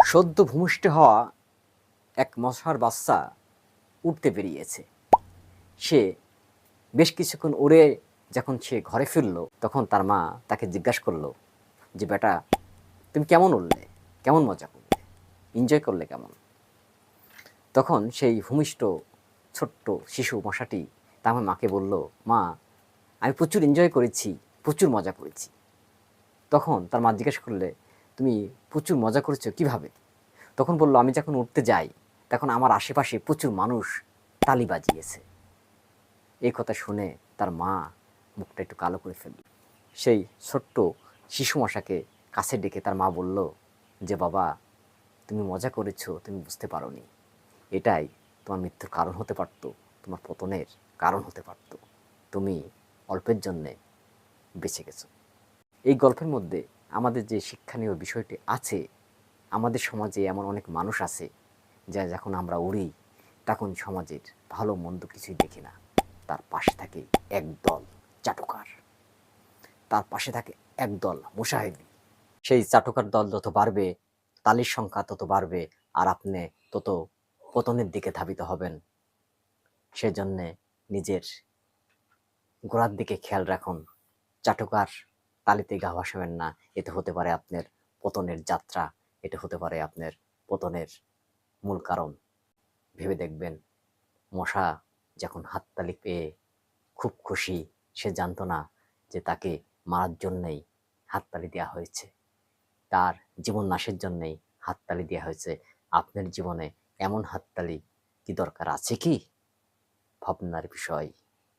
সদ্য ভূমিষ্ঠ হওয়া এক মশার বাচ্চা উড়তে বেরিয়েছে। সে বেশ কিছুক্ষণ উড়ে যখন সে ঘরে ফিরল, তখন তার মা তাকে জিজ্ঞাসা করলো যে, বেটা, তুমি কেমন উড়লে, কেমন মজা করলে, এনজয় করলে কেমন? তখন সেই ভূমিষ্ঠ ছোট্ট শিশু মশাটি তার মাকে বলল, মা, আমি প্রচুর এনজয় করেছি, প্রচুর মজা করেছি। তখন তার মা জিজ্ঞাসা করলে, তুমি প্রচুর মজা করেছো কিভাবে? তখন বলল, আমি যখন উঠতে যাই তখন আমার আশেপাশে প্রচুর মানুষ তালি বাজিয়েছে। এই কথা শুনে তার মা মুখটা একটু কালো করে ফেলল। সেই ছোট্ট শিশু মশাকে কাছে ডেকে তার মা বলল যে, বাবা, তুমি মজা করেছো, তুমি বুঝতে পারোনি। এটাই তোমার মৃত্যুর কারণ হতে পারত, তোমার পতনের কারণ হতে পারত। তুমি অল্পের জন্যে বেঁচে গেছো। এই গল্পের মধ্যে আমাদের যে শিক্ষণীয় বিষয়টি আছে, আমাদের সমাজে এমন অনেক মানুষ আছে যা যখন আমরা উড়ি তখন সমাজের ভালো মন্দ কিছুই দেখি না। তার পাশে থাকে একদল চাটুকার, তার পাশে থাকে একদল মুসাহেবি। সেই চাটুকার দল যত বাড়বে, তালির সংখ্যা তত বাড়বে, আর আপনি তত পতনের দিকে ধাবিত হবেন। সেজন্যে নিজের গোড়ার দিকে খেয়াল রাখুন। চাটুকার তালিতে গা ভাসাবেন না, এতে হতে পারে আপনার পতনের যাত্রা, এটা হতে পারে আপনার পতনের মূল কারণ। ভেবে দেখবেন, মশা যখন হাততালি পেয়ে খুব খুশি, সে জানতো না যে তাকে মারার জন্যেই হাততালি দেওয়া হয়েছে, তার জীবন নাশের জন্যেই হাততালি দেওয়া হয়েছে। আপনার জীবনে এমন হাততালি কি দরকার আছে কি? ভাবনার বিষয়।